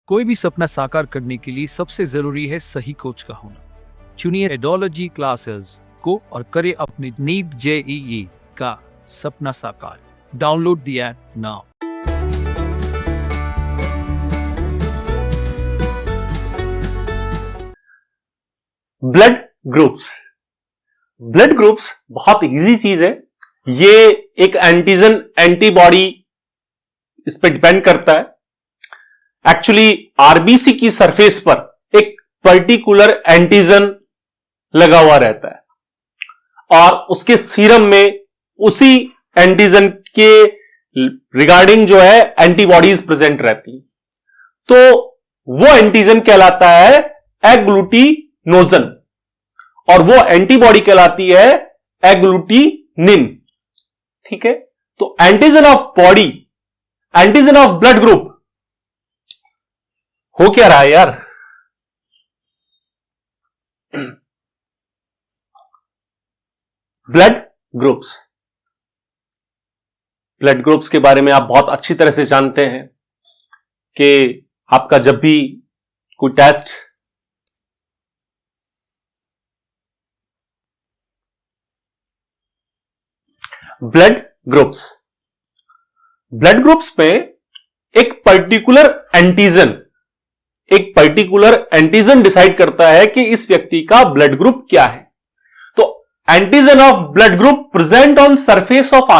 कोई भी सपना साकार करने के लिए सबसे जरूरी है सही कोच का होना। चुनिए एडोलॉजी क्लासेस को और करें अपनी नीट जेईई का सपना साकार। Download the app now. Blood groups. Blood groups बहुत इजी चीज है। ये एक एंटीजन एंटीबॉडी इस पे डिपेंड करता है। एक्चुअली आरबीसी की सरफेस पर एक पर्टिकुलर एंटीजन लगा हुआ रहता है और उसके सीरम में उसी एंटीजन के रिगार्डिंग जो है एंटीबॉडीज प्रेजेंट रहती है। तो वो एंटीजन कहलाता है एग्लूटिनोजन और वो एंटीबॉडी कहलाती है एग्लूटिनिन। ठीक है, तो antigen of body, antigen of blood group हो क्या रहा है यार? Blood groups. ब्लड ग्रुप्स के बारे में आप बहुत अच्छी तरह से जानते हैं कि आपका जब भी कोई टेस्ट ब्लड ग्रुप्स में एक पर्टिकुलर एंटीजन डिसाइड करता है कि इस व्यक्ति का ब्लड ग्रुप क्या है। तो antigen of blood group present on surface of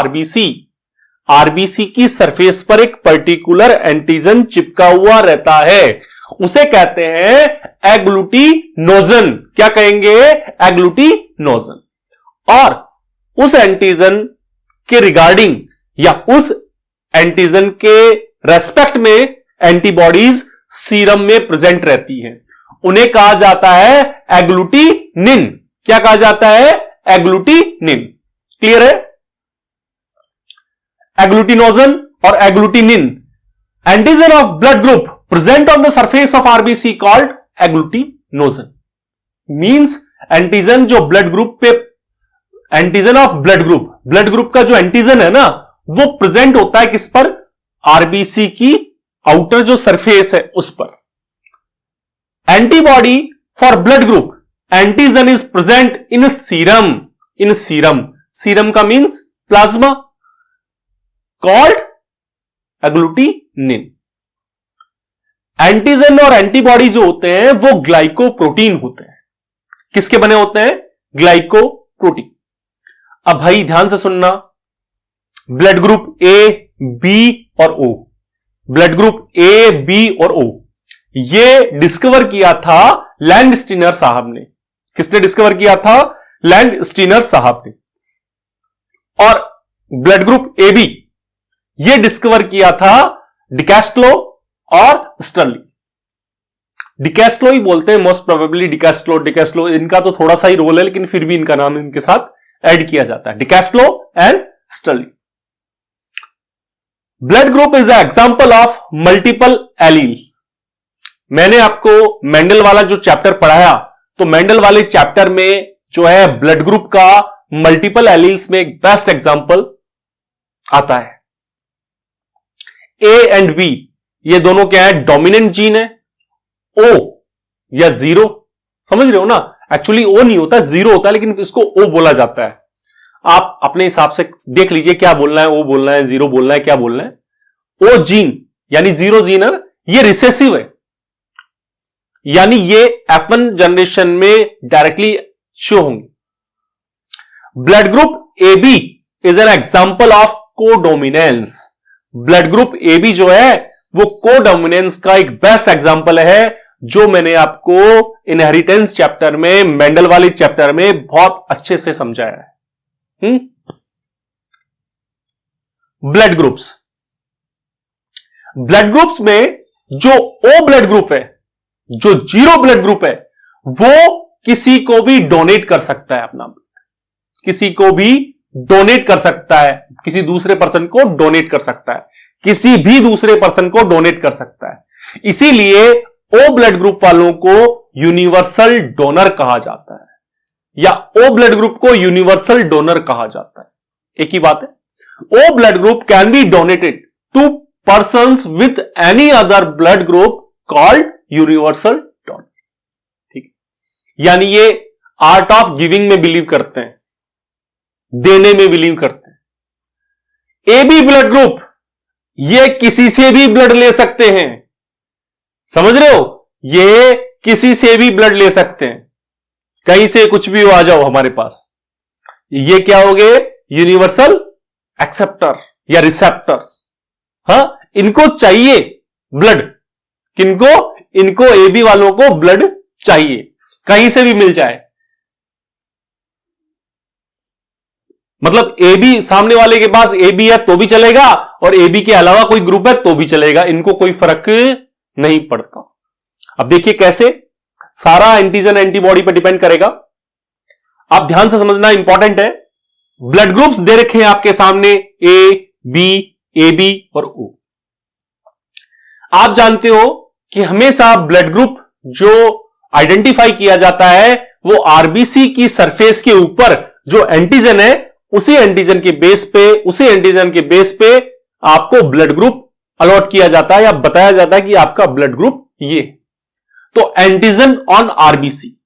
RBC की सरफेस पर एक पर्टिकुलर एंटीजन चिपका हुआ रहता है, उसे कहते हैं एग्लूटिनोजन। क्या कहेंगे? एग्लूटिनोजन। और उस एंटीजन के रिगार्डिंग या उस एंटीजन के रेस्पेक्ट में एंटीबॉडीज सीरम में प्रेजेंट रहती हैं, उन्हें कहा जाता है एग्लूटिनिन। क्या कहा जाता है? एग्लूटिनिन। क्लियर है? एग्लूटिनोजन और agglutinin, antigen of blood group present on the surface of RBC called agglutinogen. Means antigen जो ब्लड ग्रुप पे, एंटीजन ऑफ ब्लड ग्रुप का जो एंटीजन है ना, वो प्रेजेंट होता है किस पर? आरबीसी की आउटर जो सरफेस है उस पर। Antibody for blood group, antigen is present in serum. Serum का means plasma, called agglutinin. Antigen और एंटीबॉडी जो होते हैं वो ग्लाइकोप्रोटीन होते हैं। किसके बने होते हैं? ग्लाइकोप्रोटीन। अब भाई ध्यान से सुनना, ब्लड ग्रुप ए, बी और ओ, ब्लड ग्रुप ए, बी और ओ, ये डिस्कवर किया था लैंडस्टीनर साहब ने। किसने डिस्कवर किया था? लैंडस्टीनर साहब ने। और ब्लड ग्रुप ए बी ये डिस्कवर किया था डिकैस्ट्लो और स्टर्लिंग। डिकैस्ट्लो ही बोलते हैं मोस्ट प्रोबेबली, डिकैस्ट्लो इनका तो थोड़ा सा ही रोल है, लेकिन फिर भी इनका नाम इनके साथ ऐड किया जाता है, Decastello and Sterling. Blood group is a example of multiple allele. मैंने आपको मेंडल वाला जो चैप्टर पढ़ाया, तो मेंडल वाले चैप्टर में जो है ब्लड ग्रुप का मल्टीपल एलील्स में एक बेस्ट एग्जांपल आता है। ए एंड बी ये दोनों क्या है? डोमिनेंट जीन है। ओ या जीरो, समझ रहे हो ना? एक्चुअली ओ नहीं होता, जीरो होता है, लेकिन इसको ओ बोला जाता है। आप अपने हिसाब से देख लीजिए क्या बोलना है, ओ बोलना है, जीरो बोलना है, क्या बोलना है। ओ जीन यानी जीरो जीनर, ये रिसेसिव है, यानी ये F1 जनरेशन में डायरेक्टली शो होंगे। Blood group A B is an example of codominance. Blood group A B जो है वो कोडोमिनेंस का एक बेस्ट एग्जांपल है, जो मैंने आपको इनहेरिटेंस चैप्टर में, मेंडल वाले चैप्टर में बहुत अच्छे से समझाया है। ब्लड ग्रुप्स में जो ओ ब्लड ग्रुप है, जो जीरो ब्लड ग्रुप है, वो किसी को भी डोनेट कर सकता है अपना ब्लड, किसी को भी डोनेट कर सकता है, किसी दूसरे पर्सन को डोनेट कर सकता है, किसी भी दूसरे पर्सन को डोनेट कर सकता है। इसीलिए ओ ब्लड ग्रुप वालों को यूनिवर्सल डोनर कहा जाता है, या ओ ब्लड ग्रुप को यूनिवर्सल डोनर कहा जाता है। एक ही बात है। O blood group can be donated to persons with any other blood group called universal donor. ठीक है, यानी ये आर्ट ऑफ गिविंग में बिलीव करते हैं, देने में बिलीव करते हैं। ए बी ब्लड ग्रुप, ये किसी से भी ब्लड ले सकते हैं, समझ रहे हो, ये किसी से भी ब्लड ले सकते हैं, कहीं से कुछ भी हो, आ जाओ हमारे पास। ये क्या हो गए, यूनिवर्सल एक्सेप्टर या रिसेप्टर। हाँ, इनको चाहिए ब्लड, किनको, इनको एबी वालों को ब्लड चाहिए, कहीं से भी मिल जाए। मतलब एबी, सामने वाले के पास एबी है तो भी चलेगा, और एबी के अलावा कोई ग्रुप है तो भी चलेगा, इनको कोई फर्क नहीं पड़ता। अब देखिए कैसे, सारा एंटीजन एंटीबॉडी पर डिपेंड करेगा। आप ध्यान से समझना, इंपॉर्टेंट है। ब्लड ग्रुप्स दे रखे हैं आपके सामने, ए बी, ए बी और ओ। आप जानते हो कि हमेशा ब्लड ग्रुप जो आइडेंटिफाई किया जाता है वो आरबीसी की सरफेस के ऊपर जो एंटीजन है, उसी एंटीजन के बेस पे आपको ब्लड ग्रुप अलॉट किया जाता है या बताया जाता है कि आपका ब्लड ग्रुप ये। तो एंटीजन ऑन आरबीसी,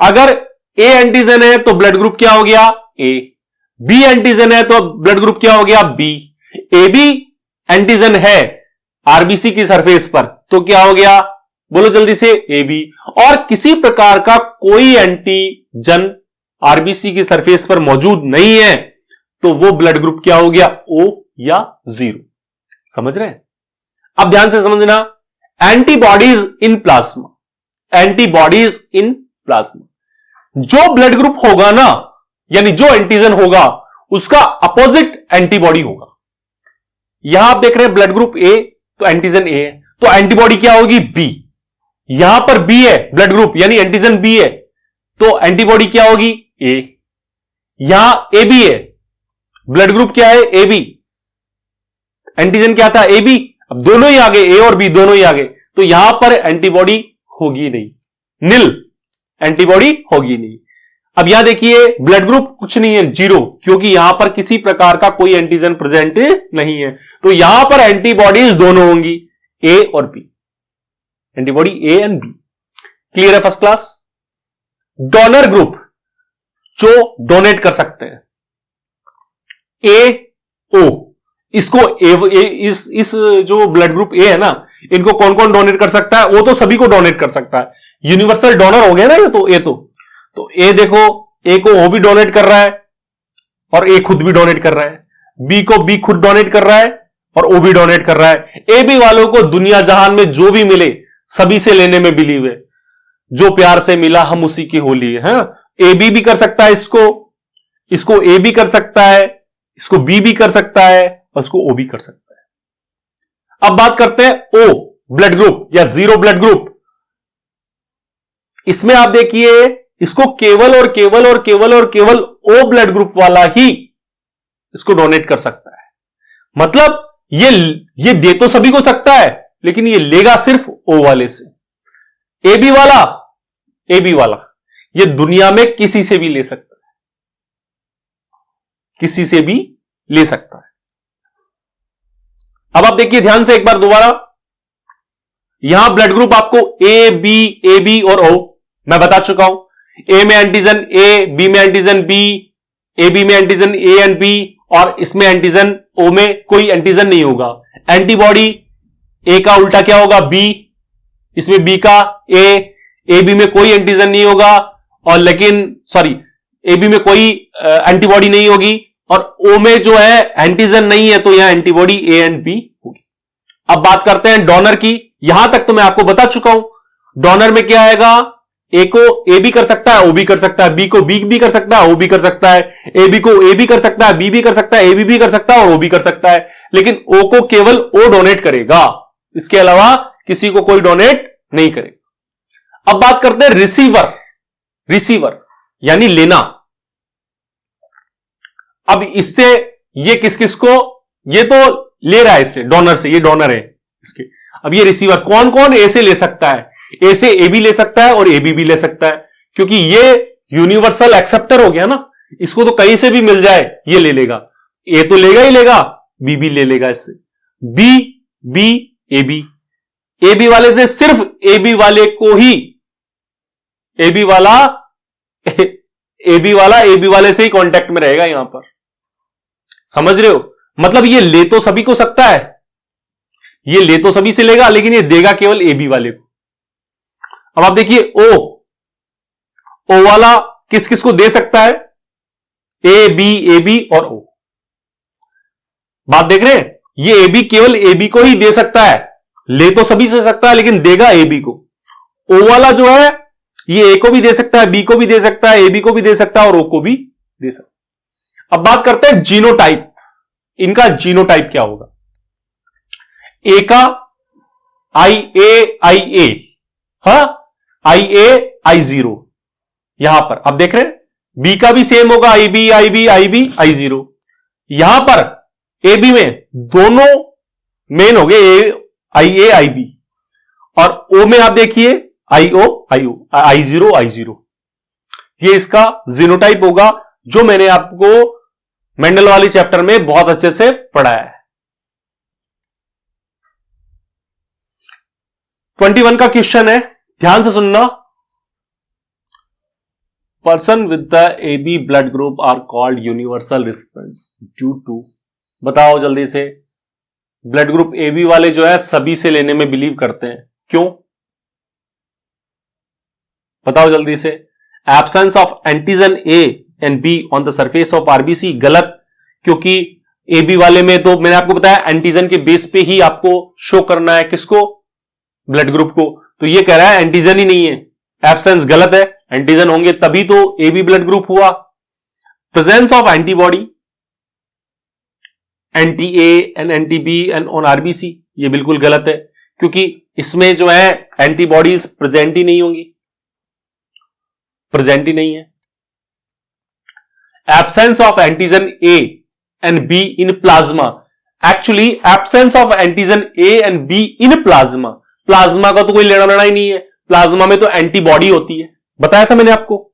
अगर ए एंटीजन है तो ब्लड ग्रुप क्या हो गया, ए। बी एंटीजन है तो ब्लड ग्रुप क्या हो गया, बी। ए बी एंटीजन है आरबीसी की सरफेस पर तो क्या हो गया, बोलो जल्दी से, ए बी। और किसी प्रकार का कोई एंटीजन आरबीसी की सरफेस पर मौजूद नहीं है तो वो ब्लड ग्रुप क्या हो गया, ओ या जीरो। समझ रहे हैं? अब ध्यान से समझना, antibodies in plasma, antibodies in plasma, जो ब्लड ग्रुप होगा ना, यानी जो एंटीजन होगा उसका अपोजिट एंटीबॉडी होगा। यहां आप देख रहे हैं ब्लड ग्रुप ए, तो एंटीजन ए है, तो एंटीबॉडी क्या होगी, बी। यहां पर बी है ब्लड ग्रुप, यानी एंटीजन बी है, तो एंटीबॉडी क्या होगी, ए। यहां ए बी है, ब्लड ग्रुप क्या है, ए बी, एंटीजन क्या था, ए बी। अब दोनों ही आ गए, ए और बी दोनों ही आ गए, तो यहां पर एंटीबॉडी होगी नहीं, नील, एंटीबॉडी होगी नहीं। अब यहां देखिए ब्लड ग्रुप कुछ नहीं है, जीरो, क्योंकि यहां पर किसी प्रकार का कोई एंटीजन प्रेजेंट नहीं है, तो यहां पर एंटीबॉडीज दोनों होंगी, ए और B, antibody A and B. Clear है फर्स्ट क्लास? डोनर ग्रुप जो डोनेट कर सकते हैं, ए ओ, इसको इस जो ब्लड ग्रुप ए है ना, इनको कौन कौन डोनेट कर सकता है, वो तो सभी को डोनेट कर सकता है, यूनिवर्सल डोनर हो गया ना ये तो, ए तो ए देखो, ए को ओ भी डोनेट कर रहा है और ए खुद भी डोनेट कर रहा है, बी को बी खुद डोनेट कर रहा है और ओ भी डोनेट कर रहा है। ए बी वालों को दुनिया जहान में जो भी मिले सभी से लेने में बिलीव है, जो प्यार से मिला हम उसी की होली है। ए बी भी कर सकता है, इसको ए भी कर सकता है, इसको बी भी कर सकता है और इसको ओ भी कर सकता है। अब बात करते हैं ओ ब्लड ग्रुप या जीरो ब्लड ग्रुप। इसमें आप देखिए, इसको केवल ओ ब्लड ग्रुप वाला ही इसको डोनेट कर सकता है। मतलब ये दे तो सभी को सकता है, लेकिन ये लेगा सिर्फ ओ वाले से। ए बी वाला ये दुनिया में किसी से भी ले सकता है, किसी से भी ले सकता है। अब आप देखिए ध्यान से एक बार दोबारा, यहां ब्लड ग्रुप आपको ए बी और ओ मैं बता चुका हूं। ए में एंटीजन ए, बी में एंटीजन बी, ए बी में एंटीजन ए एंड बी, और इसमें एंटीजन ओ में कोई एंटीजन नहीं होगा। एंटीबॉडी ए का उल्टा क्या होगा, बी, इसमें बी का ए बी में कोई एंटीजन नहीं होगा, और लेकिन सॉरी ए बी में कोई एंटीबॉडी नहीं होगी, और ओ में जो है एंटीजन नहीं है तो यहां एंटीबॉडी ए एंड बी होगी। अब बात करते हैं डोनर की। यहां तक तो मैं आपको बता चुका हूं, डोनर में क्या आएगा, ए को ए भी कर सकता है, ओ भी कर सकता है, बी को बी भी कर सकता है, ओ भी कर सकता है, ए बी को ए भी कर सकता है, बी भी कर सकता है, ए बी भी कर सकता है और ओ भी कर सकता है, लेकिन ओ को केवल ओ डोनेट करेगा, इसके अलावा किसी को कोई डोनेट नहीं करेगा। अब बात करते हैं रिसीवर यानी लेना। अब इससे ये किस को, ये तो ले रहा है इससे, डोनर से, ये डोनर है इसके। अब ये रिसीवर कौन कौन ए से ले सकता है, ए से ए भी ले सकता है और ए बी भी ले सकता है, क्योंकि ये यूनिवर्सल एक्सेप्टर हो गया ना, इसको तो कहीं से भी मिल जाए ये ले लेगा। ए तो लेगा ही लेगा, बी भी ले लेगा इससे, B A B, A B वाले से सिर्फ ए बी वाले को ही ए बी वाला ए बी वाले से ही कांटेक्ट में रहेगा यहां पर। समझ रहे हो? मतलब ये ले तो सभी को सकता है, ये ले तो सभी से लेगा, लेकिन ये देगा केवल ए बी वाले को। अब आप देखिए ओ वाला किस किस को दे सकता है? ए बी और ओ। बात देख रहे हैं? ये ए बी केवल ए बी को ही दे सकता है, ले तो सभी से सकता है लेकिन देगा ए बी को। ओ वाला जो है ये ए को भी दे सकता है, बी को भी दे सकता है, ए बी को भी दे सकता है और ओ को भी दे सकता है। अब बात करते हैं जीनोटाइप। इनका जीनोटाइप क्या होगा? ए का IA हाँ, IA I0 यहां पर आप देख रहे हैं। बी का भी सेम होगा, IB I0। यहां पर ए बी में दोनों मेन हो गए, IA IB, और ओ में आप देखिए I0 ये इसका जीनोटाइप होगा, जो मैंने आपको मेंडल वाली चैप्टर में बहुत अच्छे से पढ़ाया है। 21 का क्वेश्चन है, ध्यान से सुनना। Person with the AB blood group are called universal recipients due to, बताओ जल्दी से। ब्लड ग्रुप AB वाले जो है सभी से लेने में बिलीव करते हैं, क्यों? बताओ जल्दी से। Absence of antigen A and B on the surface of RBC, गलत, क्योंकि AB वाले में तो मैंने आपको बताया एंटीजन के बेस पे ही आपको शो करना है, किसको? ब्लड ग्रुप को। तो ये कह रहा है एंटीजन ही नहीं है, एब्सेंस गलत है, एंटीजन होंगे तभी तो AB ब्लड ग्रुप हुआ। Presence of antibody anti A and anti B and on RBC, ये बिल्कुल गलत है, क्योंकि इसमें जो है एंटीबॉडीज प्रेजेंट ही नहीं होंगी, प्रेजेंट ही नहीं है। Absence of antigen A and B in plasma, actually absence of antigen A and B in plasma, plasma का तो कोई लेना देना ही नहीं है, प्लाज्मा में तो एंटीबॉडी होती है, बताया था मैंने आपको।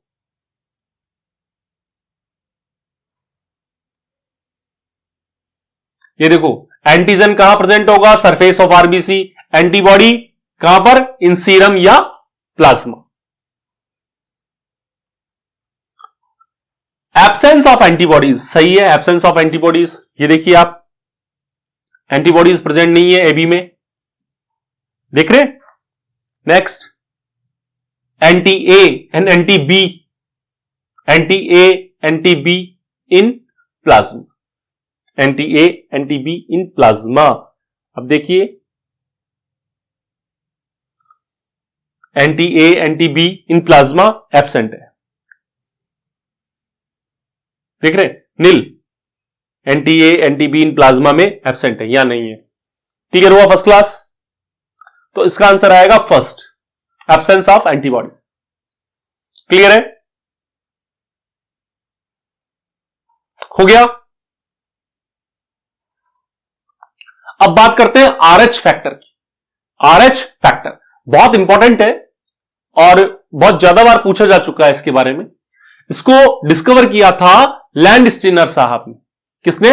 ये देखो एंटीजन कहां प्रेजेंट होगा? Surface of RBC. एंटीबॉडी कहां पर? इन सीरम या प्लाज्मा। एब्सेंस ऑफ एंटीबॉडीज, सही है, एब्सेंस ऑफ एंटीबॉडीज। ये देखिए आप, एंटीबॉडीज प्रेजेंट नहीं है एबी में, देख रहे? Next, anti A and anti B, anti A anti B in plasma, anti A anti B in plasma. अब देखिए anti A anti B in plasma absent है, देख रहे? Nil, anti A anti B in plasma में absent है, या नहीं है। क्लियर हुआ फर्स्ट क्लास? तो इसका आंसर आएगा first, absence of antibody. Clear है? हो गया। अब बात करते हैं RH फैक्टर की। RH फैक्टर बहुत इंपॉर्टेंट है और बहुत ज्यादा बार पूछा जा चुका है इसके बारे में। इसको डिस्कवर किया था लैंडस्टीनर साहब ने। किसने?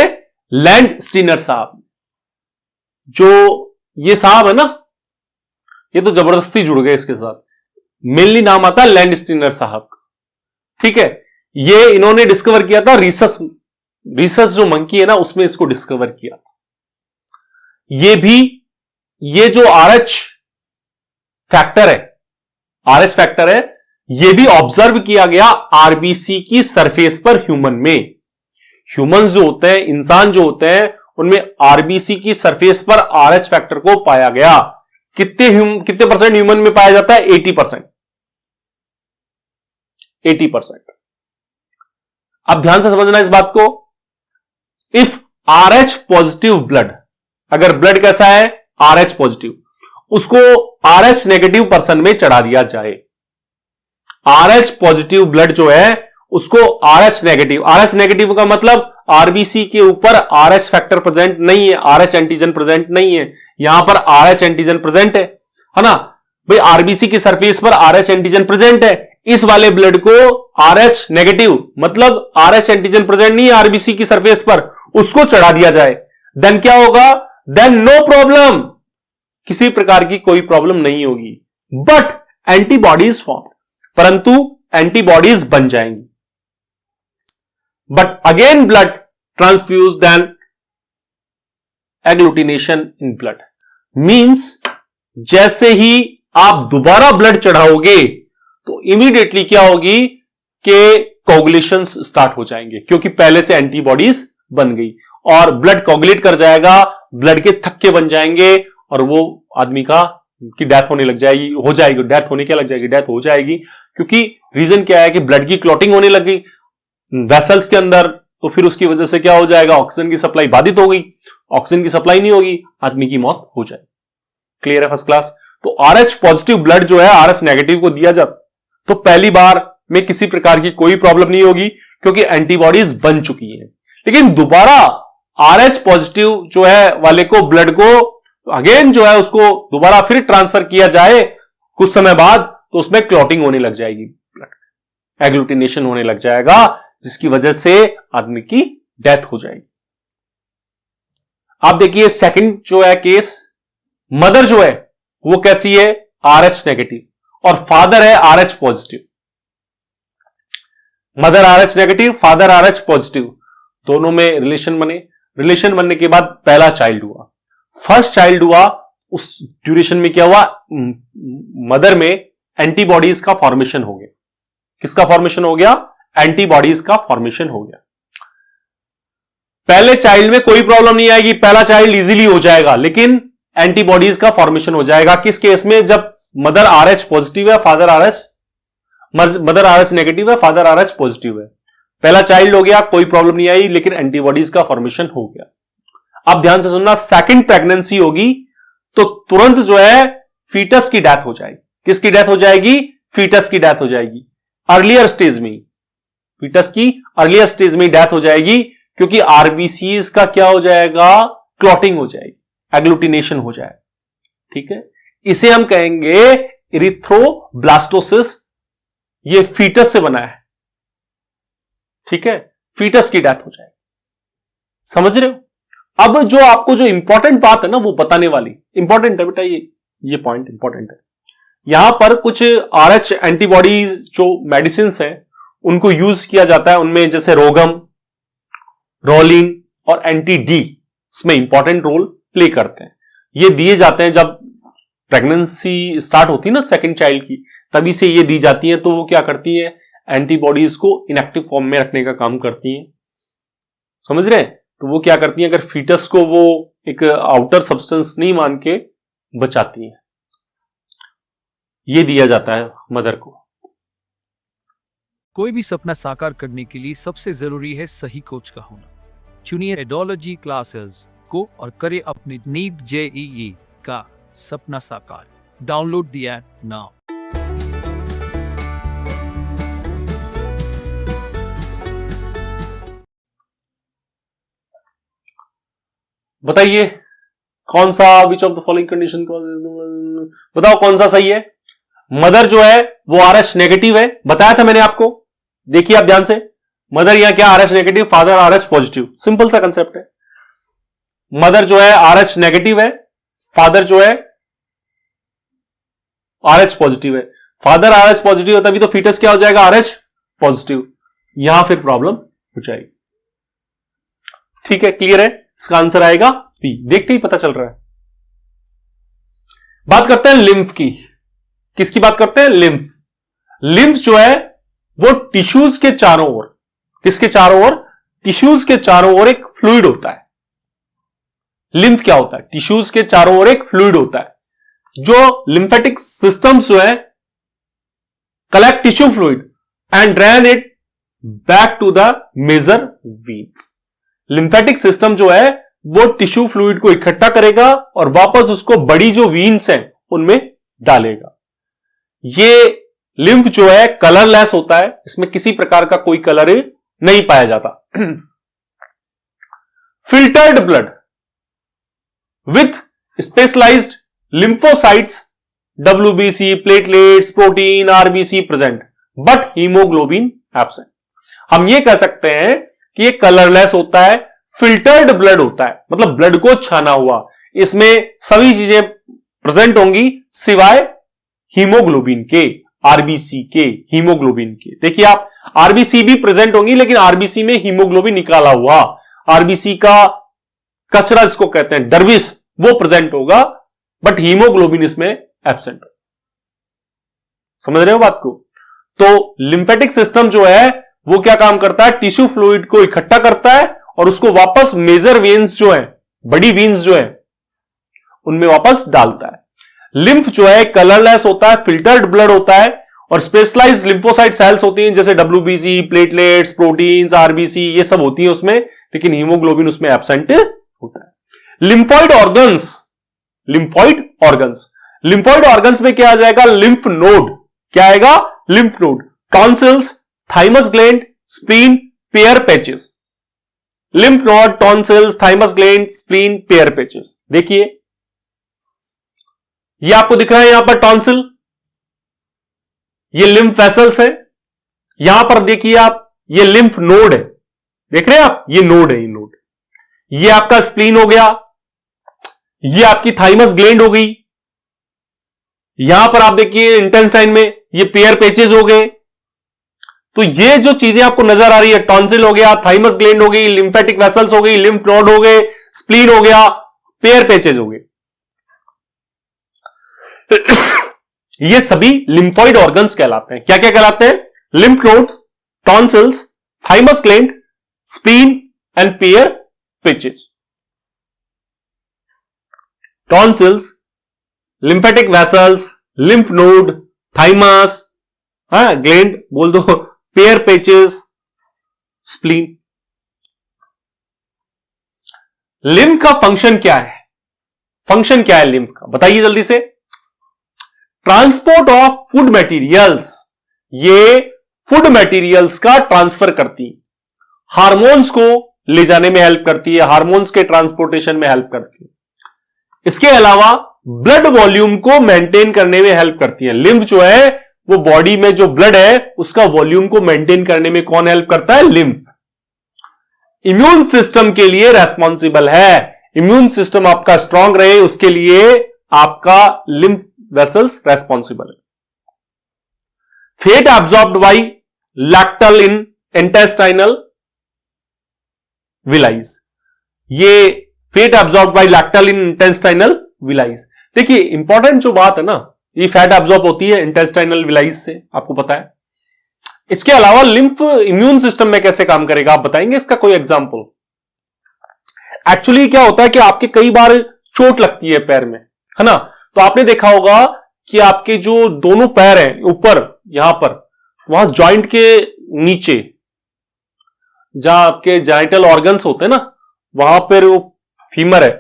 लैंडस्टीनर साहब ने। जो ये साहब है ना, ये तो जबरदस्ती जुड़ गए इसके साथ, मेनली नाम आता है लैंडस्टीनर साहब का, ठीक है। ये इन्होंने डिस्कवर किया था रिसस जो मंकी है ना, उसमें इसको डिस्कवर किया था। ये जो RH फैक्टर है, ये भी ऑब्जर्व किया गया आरबीसी की सरफेस पर ह्यूमन में। ह्यूमंस जो होते हैं, इंसान जो होते हैं, उनमें आरबीसी की सरफेस पर RH फैक्टर को पाया गया। कितने परसेंट ह्यूमन में पाया जाता है? 80%। अब ध्यान से समझना इस बात को। इफ RH पॉजिटिव ब्लड, अगर ब्लड कैसा है? RH पॉजिटिव, उसको RH नेगेटिव पर्सन में चढ़ा दिया जाए। RH पॉजिटिव ब्लड जो है उसको RH नेगेटिव का मतलब आरबीसी के ऊपर RH फैक्टर प्रेजेंट नहीं है, RH एंटीजन प्रेजेंट नहीं है। यहां पर RH एंटीजन प्रेजेंट है ना भाई, आरबीसी की सरफेस पर RH एंटीजन प्रेजेंट है। इस वाले ब्लड को RH नेगेटिव मतलब RH एंटीजन प्रेजेंट नहीं है आरबीसी की सरफेस पर, उसको चढ़ा दिया जाए। देन क्या होगा? देन नो प्रॉब्लम, किसी प्रकार की कोई प्रॉब्लम नहीं होगी, बट एंटीबॉडीज फॉर्म, परंतु एंटीबॉडीज बन जाएंगी। But again blood transfuse then agglutination in blood, means जैसे ही आप दोबारा ब्लड चढ़ाओगे तो इमीडिएटली क्या होगी कि कोगुलेशंस स्टार्ट हो जाएंगे, क्योंकि पहले से एंटीबॉडीज बन गई और ब्लड कोगुलेट कर जाएगा, ब्लड के थक्के बन जाएंगे और वो आदमी की डेथ होने लग जाएगी, हो जाएगी। डेथ होने क्या लग जाएगी, डेथ हो जाएगी, क्योंकि रीजन क्या है कि ब्लड की क्लॉटिंग होने लग गई वेसल्स के अंदर, तो फिर उसकी वजह से क्या हो जाएगा, ऑक्सीजन की सप्लाई बाधित हो गई, ऑक्सीजन की सप्लाई नहीं होगी, आदमी की मौत हो जाएगी। क्लियर है फर्स्ट क्लास। तो RH पॉजिटिव ब्लड जो है RS नेगेटिव को दिया जाता तो पहली बार में किसी प्रकार की कोई प्रॉब्लम नहीं होगी, क्योंकि एंटीबॉडीज बन चुकी हैं। लेकिन दोबारा RH पॉजिटिव जो है वाले को ब्लड को अगेन जो है उसको दोबारा फिर ट्रांसफर किया जाए कुछ समय बाद, तो उसमें क्लॉटिंग होने लग जाएगी, एग्लूटिनेशन होने लग जाएगा, जिसकी वजह से आदमी की डेथ हो जाएगी। आप देखिए सेकंड जो है केस, मदर जो है वो कैसी है, RH नेगेटिव और फादर है RH positive. Mother RH negative, father RH positive, दोनों में रिलेशन बने। रिलेशन बनने के बाद पहला चाइल्ड हुआ, फर्स्ट चाइल्ड हुआ, उस ड्यूरेशन में क्या हुआ, मदर में एंटीबॉडीज का फॉर्मेशन हो गया। किसका फॉर्मेशन हो गया, एंटीबॉडीज का फॉर्मेशन हो गया। पहले चाइल्ड में कोई प्रॉब्लम नहीं आएगी, पहला चाइल्ड इजीली हो जाएगा, लेकिन एंटीबॉडीज का फॉर्मेशन हो जाएगा। किस केस में, जब मदर RH पॉजिटिव है, मदर RH नेगेटिव है, फादर RH पॉजिटिव है। पहला चाइल्ड हो गया, कोई प्रॉब्लम नहीं आई, लेकिन एंटीबॉडीज का फॉर्मेशन हो गया। अब ध्यान से सुनना, सेकंड प्रेगनेंसी होगी तो तुरंत जो है फीटस की डेथ हो जाएगी। किसकी डेथ हो जाएगी, फीटस की डेथ हो जाएगी। अर्लियर स्टेज में, फीटस की अर्लियर स्टेज में डेथ हो जाएगी, क्योंकि आरबीसीज का क्या हो जाएगा, क्लॉटिंग हो जाएगी, एग्लूटिनेशन हो जाएगा। ठीक है, इसे हम कहेंगे इरिथ्रोब्लास्टोसिस, ये फीटस से बना है। ठीक है, फीटस की डेथ हो जाएगी। समझ रहे हो। अब जो आपको जो इंपॉर्टेंट बात है ना वो बताने वाली, इंपॉर्टेंट है बेटा, ये पॉइंट इंपॉर्टेंट है। यहां पर कुछ RH एंटीबॉडीज जो मेडिसिन है उनको यूज किया जाता है, उनमें जैसे रोगम, रोलिन और एंटी डी इसमें इंपॉर्टेंट रोल प्ले करते हैं। ये दिए जाते हैं जब प्रेगनेंसी स्टार्ट होती है ना सेकंड चाइल्ड की, तभी से ये दी जाती है। तो वो क्या करती है, एंटीबॉडीज को इनएक्टिव फॉर्म में रखने का काम करती हैं। समझ रहे हैं। तो वो क्या करती हैं, अगर फीटस को वो एक आउटर सब्सटेंस नहीं मान के बचाती हैं। ये दिया जाता है मदर को। कोई भी सपना साकार करने के लिए सबसे जरूरी है सही कोच का होना। चुनिए एडोलॉजी क्लासेस को और करें अपने नीट JEE का सपना साकार। Download the app now. बताइए कौन सा, which of the following condition, बताओ कौन सा सही है। मदर जो है वो RH नेगेटिव है, बताया था मैंने आपको। देखिए आप ध्यान से, मदर यहां क्या RH negative, father RH positive, simple सा कंसेप्ट है। मदर जो है RH नेगेटिव है, फादर जो है RH पॉजिटिव है। फादर RH पॉजिटिव है तभी तो फीटस क्या हो जाएगा, RH पॉजिटिव। यहां फिर प्रॉब्लम हो जाएगी। ठीक है, क्लियर है। इसका आंसर आएगा बी। देखते ही पता चल रहा है। बात करते हैं लिम्फ की। किसकी बात करते हैं, लिम्फ। लिम्फ जो है वो टिश्यूज के चारों ओर, किसके चारों ओर, टिश्यूज के चारों ओर एक फ्लूइड होता है। लिम्फ क्या होता है, टिश्यूज के चारों ओर एक फ्लूइड होता है। जो लिम्फेटिक सिस्टम्स जो है collect tissue fluid and drain it back to the major veins. Lymphatic system जो है वो टिश्यू फ्लूइड को इकट्ठा करेगा और वापस उसको बड़ी जो वीन्स हैं उनमें डालेगा। ये लिम्फ जो है कलरलेस होता है, इसमें किसी प्रकार का कोई कलर नहीं पाया जाता। Filtered blood with specialised lymphocytes, WBC, platelets, protein, RBC present, but haemoglobin absent. हम ये कह सकते हैं कि ये कलरलेस होता है, फिल्टर्ड ब्लड होता है, मतलब ब्लड को छाना हुआ, इसमें सभी चीजें प्रेजेंट होंगी सिवाय हीमोग्लोबिन के, आरबीसी के, हीमोग्लोबिन के। देखिए आप, आरबीसी भी प्रेजेंट होंगी लेकिन आरबीसी में हीमोग्लोबिन निकाला हुआ, आरबीसी का कचरा जिसको कहते हैं डर्विस, वो प्रेजेंट होगा, बट हीमोग्लोबिन इसमें एब्सेंट। समझ रहे हो बात को? तो लिम्फेटिक सिस्टम जो है वो क्या काम करता है, टिश्यू फ्लूइड को इकट्ठा करता है और उसको वापस मेजर वेन्स जो है, बड़ी वेन्स जो है, उनमें वापस डालता है। लिम्फ जो है कलरलेस होता है, फिल्टर्ड ब्लड होता है, और स्पेशलाइज्ड लिम्फोसाइट सेल्स होती हैं जैसे डब्ल्यूबीसी, प्लेटलेट्स, प्रोटीन्स, आरबीसी, ये सब होती है उसमें, लेकिन हीमोग्लोबिन उसमें एब्सेंट होता है। Lymphoid organs, lymphoid organs, lymphoid organs में क्या आ जाएगा, लिम्फ नोड, क्या आएगा, lymph node, tonsils, thymus gland, spleen, pair patches. Lymph node, tonsils, thymus gland, spleen, pair patches. देखिए ये आपको दिख रहा है यहां पर टॉन्सिल, ये लिम्फ वेसल्स है, यहां पर देखिए आप, ये लिम्फ नोड है, देख रहे हैं आप, ये नोड है, ये नोड, ये आपका स्प्लीन हो गया, ये आपकी थाइमस ग्लैंड हो गई, यहां पर आप देखिए इंटेस्टाइन में ये पेयर पैचेस हो गए। तो ये जो चीजें आपको नजर आ रही है, टॉन्सिल हो गया, थाइमस ग्लैंड हो गई, लिम्फेटिक वेसल्स हो गई, लिम्फ नोड हो गए, स्प्लीन हो गया, पेयर पैचेस हो गए, ये सभी लिम्फॉइड ऑर्गन्स कहलाते हैं। क्या क्या कहलाते हैं, lymph nodes, tonsils, thymus gland, spleen and pair patches. Tonsils, lymphatic vessels, lymph node, thymus gland बोल दो, पेयर पैचेस, स्प्लीन। लिम्फ का फंक्शन क्या है, फंक्शन क्या है लिम्फ का, बताइए जल्दी से। ट्रांसपोर्ट ऑफ फूड मटेरियल्स, ये फूड मटेरियल्स का ट्रांसफर करती है, हार्मोन्स को ले जाने में हेल्प करती है, हार्मोन्स के ट्रांसपोर्टेशन में हेल्प करती है। इसके अलावा ब्लड वॉल्यूम को मेंटेन करने में हेल्प करती है। लिम्फ जो है वो बॉडी में जो ब्लड है उसका वॉल्यूम को मेंटेन करने में कौन हेल्प करता है, लिम्फ। इम्यून सिस्टम के लिए रेस्पॉन्सिबल है, इम्यून सिस्टम आपका स्ट्रांग रहे उसके लिए आपका लिम्फ वेसल्स रेस्पॉन्सिबल है। फैट एब्सॉर्ब्ड बाय लैक्टल इन इंटेस्टाइनल विलाइज, ये फैट एब्सॉर्ब्ड बाय लैक्टल इन इंटेस्टाइनल विलाइज। देखिए इंपॉर्टेंट जो बात है ना, ये फैट एब्सॉर्ब होती है इंटेस्टाइनल विलाइज से, आपको पता है। इसके अलावा लिम्फ इम्यून सिस्टम में कैसे काम करेगा, आप बताएंगे इसका कोई एग्जांपल। एक्चुअली क्या होता है कि आपके कई बार चोट लगती है पैर में, है ना, तो आपने देखा होगा कि आपके जो दोनों पैर हैं ऊपर, यहां पर, वहां जॉइंट के नीचे जहां आपके जाइटल ऑर्गन्स होते हैं ना, वहां पर वो फीमर है,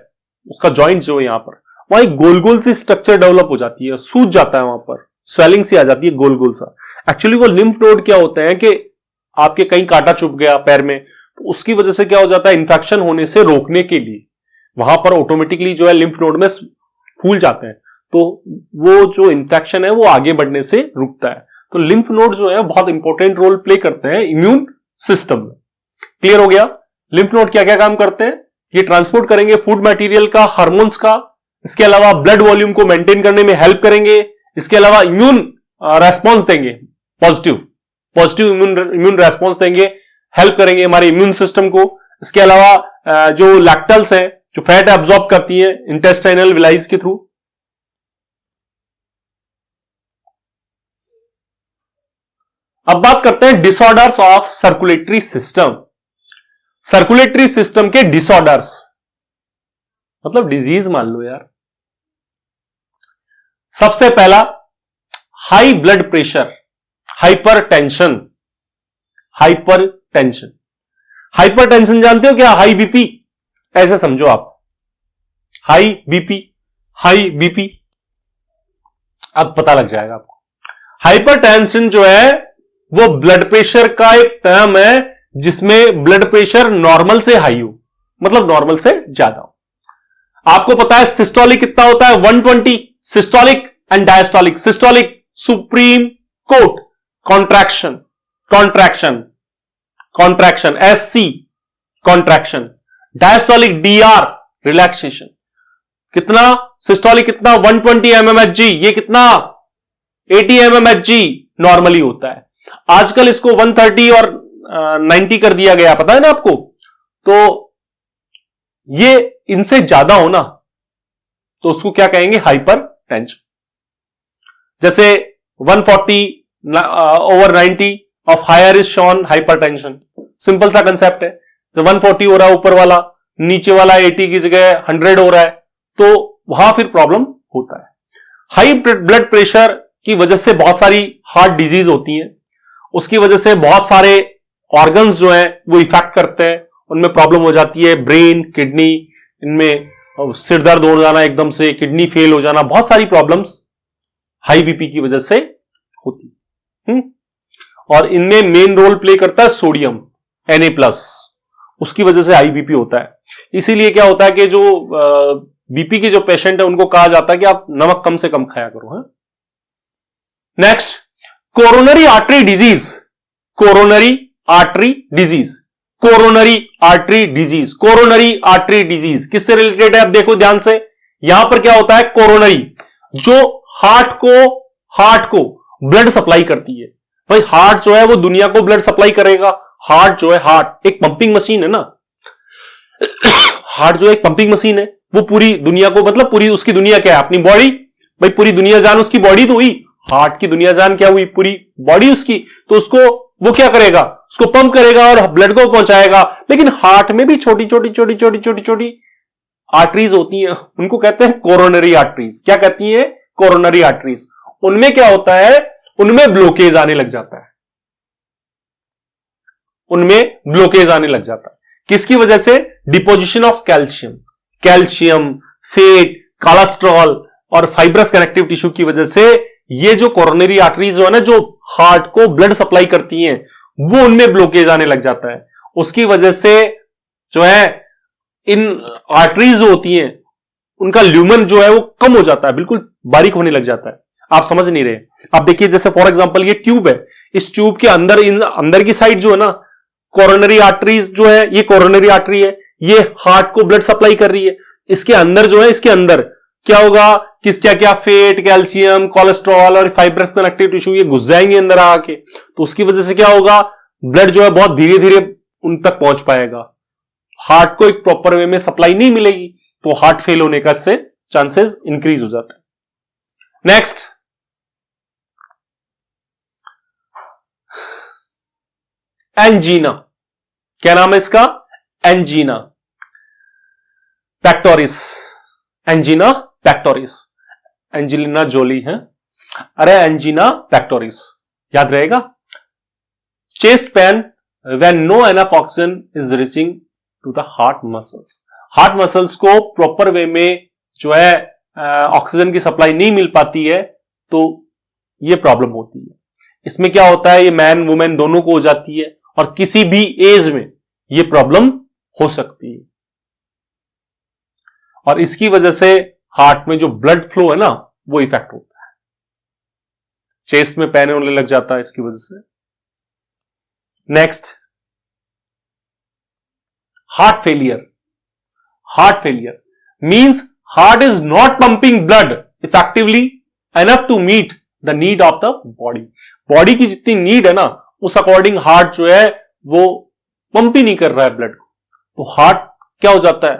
उसका जॉइंट जो है यहां पर, वहां एक गोल गोल सी स्ट्रक्चर डेवलप हो जाती है, सूज जाता है, वहां पर स्वेलिंग सी आ जाती है, गोल गोल सा। एक्चुअली वो लिम्फ नोड क्या होते हैं कि आपके कहीं कांटा चुभ गया पैर में, तो उसकी वजह से क्या हो जाता है, इंफेक्शन होने से रोकने के लिए वहां पर ऑटोमेटिकली जो है लिम्फ नोड में फूल जाते हैं, तो वो जो इंफेक्शन है वो आगे बढ़ने से रुकता है। तो लिम्फ नोड जो है बहुत इंपॉर्टेंट रोल प्ले करते हैं इम्यून सिस्टम में। क्लियर हो गया, लिम्फ नोड क्या क्या काम करते हैं, ये ट्रांसपोर्ट करेंगे फूड मटेरियल का, हार्मोन्स का, इसके अलावा ब्लड वॉल्यूम को मेंटेन करने में हेल्प करेंगे, इसके अलावा इम्यून रेस्पॉन्स देंगे, पॉजिटिव इम्यून रेस्पॉन्स देंगे, हेल्प करेंगे हमारे इम्यून सिस्टम को। इसके अलावा जो लैक्टल्स हैं जो फैट एब्सॉर्ब करती है इंटेस्टाइनल विलाइज के थ्रू। अब बात करते हैं disorders of circulatory system. Circulatory system के डिसऑर्डर्स मतलब डिजीज मान लो यार। सबसे पहला high blood pressure, hypertension. Hypertension, hypertension जानते हो क्या, हाई बीपी, ऐसे समझो आप, हाई बीपी, अब पता लग जाएगा आपको। हाइपरटेंशन जो है वो ब्लड प्रेशर का एक टर्म है जिसमें ब्लड प्रेशर नॉर्मल से हाई हो, मतलब नॉर्मल से ज्यादा हो। आपको पता है सिस्टोलिक कितना होता है, 120, systolic and diastolic. Systolic supreme coat contraction, SC contraction, diastolic DR relaxation. कितना, सिस्टोलिक कितना 120 mmHg, ये कितना 80 mmHg नॉर्मली होता है। आजकल इसको 130 और 90 कर दिया गया, पता है ना आपको। तो ये इनसे ज्यादा हो ना तो उसको क्या कहेंगे, हाइपर टेंशन। जैसे 140 over 90 of higher is shown hypertension. Simple सा कंसेप्ट है। तो 140 हो रहा है ऊपर वाला, नीचे वाला 80 की जगह 100 हो रहा है, तो वहां फिर प्रॉब्लम होता है। हाई ब्लड प्रेशर की वजह से बहुत सारी हार्ट डिजीज होती हैं, उसकी वजह से बहुत सारे ऑर्गन्स जो हैं वो इफेक्ट करते हैं, उनमें प्रॉब्लम हो जाती है। ब्रेन, किडनी, इनमें सिर दर्द हो जाना एकदम से, किडनी फेल हो जाना, बहुत सारी प्रॉब्लम्स हाई बीपी की वजह से होती है। और इनमें मेन रोल प्ले करता है सोडियम Na+, उसकी वजह से हाई बीपी होता है। इसीलिए क्या होता है कि जो बीपी के जो पेशेंट है उनको कहा जाता है कि आप नमक कम से कम खाया करो। है next, coronary artery disease. Coronary artery disease, coronary artery disease, coronary artery disease किससे रिलेटेड है? अब देखो ध्यान से, यहां पर क्या होता है, कोरोनरी जो हार्ट को ब्लड सप्लाई करती है। भाई हार्ट जो है वो दुनिया को ब्लड सप्लाई करेगा। हार्ट जो है, हार्ट एक पंपिंग मशीन है ना। हार्ट जो एक पंपिंग मशीन है, वो पूरी दुनिया को, मतलब पूरी उसकी दुनिया क्या है, अपनी बॉडी। भाई पूरी दुनिया जान उसकी बॉडी तो हुई, हार्ट की दुनिया जान क्या हुई, पूरी बॉडी उसकी। तो उसको वो क्या करेगा, उसको पंप करेगा और ब्लड को पहुंचाएगा। लेकिन हार्ट में भी छोटी छोटी छोटी छोटी छोटी छोटी आर्टरीज होती हैं, उनको कहते हैं कोरोनरी आर्टरीज। क्या कहती हैं? Coronary arteries. उनमें क्या होता है, उनमें ब्लॉकेज आने लग जाता है, उनमें ब्लॉकेज आने लग जाता है। किसकी वजह से? Deposition of calcium, fat, cholesterol और फाइब्रस कनेक्टिव टिश्यू की वजह से ये जो कोरोनरी आर्टरीज जो है ना, जो हार्ट को ब्लड सप्लाई करती हैं, वो उनमें ब्लॉकेज आने लग जाता है। उसकी वजह से जो है इन आर्टरीज जो होती हैं उनका ल्यूमन जो है वो कम हो जाता है, बिल्कुल बारीक होने लग जाता है। आप समझ नहीं रहे। आप देखिए, जैसे फॉर एग्जांपल ये ट्यूब है, इस ट्यूब के अंदर, अंदर की साइड जो है ना, कोरोनरी आर्टरीज जो है, ये कोरोनरी आर्टरी है, ये हार्ट को ब्लड सप्लाई कर रही है। इसके अंदर जो है, इसके अंदर क्या होगा, किस क्या क्या फैट, कैल्शियम, कोलेस्ट्रॉल और फाइब्रस कनेक्टिव टिश्यू ये घुस जाएंगे अंदर आके। तो उसकी वजह से क्या होगा, ब्लड जो है बहुत धीरे धीरे उन तक पहुंच पाएगा, हार्ट को एक प्रॉपर वे में सप्लाई नहीं मिलेगी, तो हार्ट फेल होने का इससे चांसेस इंक्रीज हो जाता है। Next, angina. क्या नाम है इसका? Angina pectoris. Angina pectoris, Angelina Jolie है, अरे एंजीना पैक्टोरिस याद रहेगा। Chest pain when no enough oxygen is reaching to the heart muscles. Heart muscles को प्रॉपर वे में जो है ऑक्सीजन की सप्लाई नहीं मिल पाती है, तो ये प्रॉब्लम होती है। इसमें क्या होता है, ये मैन वुमेन दोनों को हो जाती है और किसी भी एज में ये प्रॉब्लम हो सकती है। और इसकी वजह से हार्ट में जो ब्लड फ्लो है ना, वो इफेक्ट होता है, चेस्ट में पेन होने लग जाता है इसकी वजह से। Next, heart failure. Heart failure means heart is not pumping blood effectively enough to meet the need of the body. Body की जितनी नीड है ना, उस अकॉर्डिंग हार्ट जो है वो पंप ही नहीं कर रहा है ब्लड को, तो हार्ट क्या हो जाता है,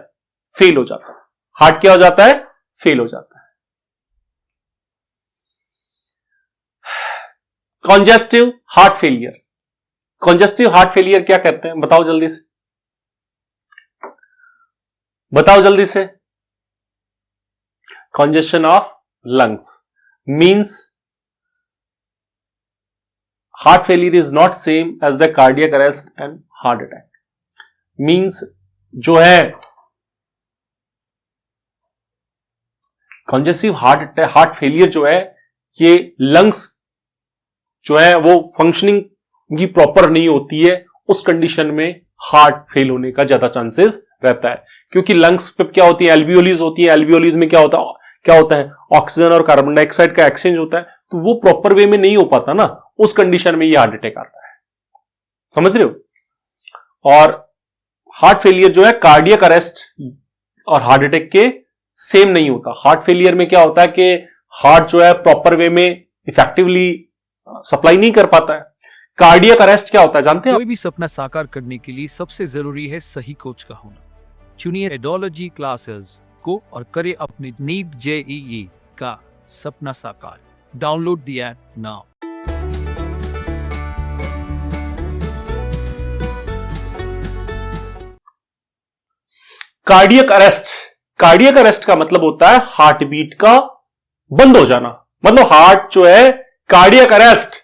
फेल हो जाता है। हार्ट क्या हो जाता है, फेल हो जाता है। Congestive heart failure. Congestive heart failure क्या कहते हैं, बताओ जल्दी से, बताओ जल्दी से। congestion of lungs means heart failure is not same as the cardiac arrest and heart attack. means जो है congestive heart failure जो है, ये lungs जो है वो फंक्शनिंग की प्रॉपर नहीं होती है, उस कंडीशन में हार्ट फेल होने का ज्यादा चांसेस रहता है। क्योंकि लंग्स पे क्या होती है, एल्वियोलीज होती है, एल्वियोलीज में क्या होता है ऑक्सीजन और कार्बन डाइऑक्साइड का एक्सचेंज होता है, तो वो प्रॉपर वे में नहीं हो पाता ना, उस कंडीशन में ये हार्ट अटैक आता है। समझ रहे हो। और हार्ट फेलियर जो है कार्डियक अरेस्ट और हार्ट अटैक के सेम नहीं होता। हार्ट फेलियर में क्या होता है कि हार्ट जो है प्रॉपर वे में इफेक्टिवली सप्लाई नहीं कर पाता है। कार्डियक अरेस्ट क्या होता है जानते हैं? कोई भी सपना साकार करने के लिए सबसे जरूरी है सही कोच का होना। चुनिए रेडियोलॉजी क्लासेस को और करें अपनी नीट जेईई का सपना साकार। Download the app now. Cardiac arrest, cardiac arrest का मतलब होता है हार्ट बीट का बंद हो जाना। मतलब हार्ट जो है कार्डियक अरेस्ट,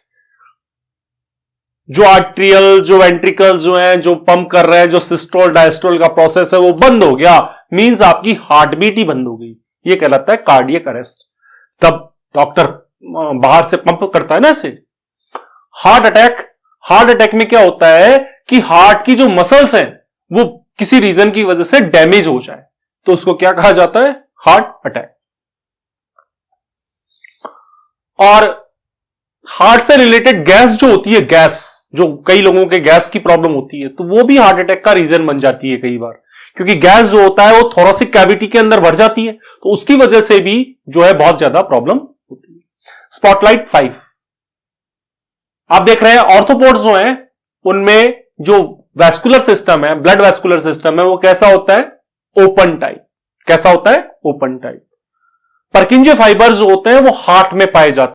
जो आर्ट्रियल जो वेंट्रिकल जो है जो पंप कर रहे हैं, जो सिस्टोल डायस्टोल का प्रोसेस है वो बंद हो गया, मींस आपकी हार्ट बीट ही बंद हो गई। ये कहलाता है कार्डियक अरेस्ट। तब डॉक्टर बाहर से पंप करता है ना इसे। हार्ट अटैक, हार्ट अटैक में क्या होता है कि हार्ट की जो मसल्स हैं वो किसी रीजन की वजह से डैमेज हो जाए, तो उसको क्या कहा जाता है? Heart attack. और हार्ट से रिलेटेड गैस जो होती है, गैस जो कई लोगों के गैस की प्रॉब्लम होती है, तो वो भी हार्ट अटैक का रीजन बन जाती है कई बार, क्योंकि गैस जो होता है वो थोरेसिक कैविटी के अंदर भर जाती है, तो उसकी वजह से भी जो है बहुत ज्यादा प्रॉब्लम होती है। स्पॉटलाइट 5 आप देख रहे हैं, ऑर्थोपोड्स जो हैं उनमें जो वैस्कुलर सिस्टम है, ब्लड वैस्कुलर सिस्टम है, वो कैसा होता है? Open type. कैसा होता है? Open type. परकिंजे फाइबर्स जो होते हैं वो हार्ट में पाए जाते हैं।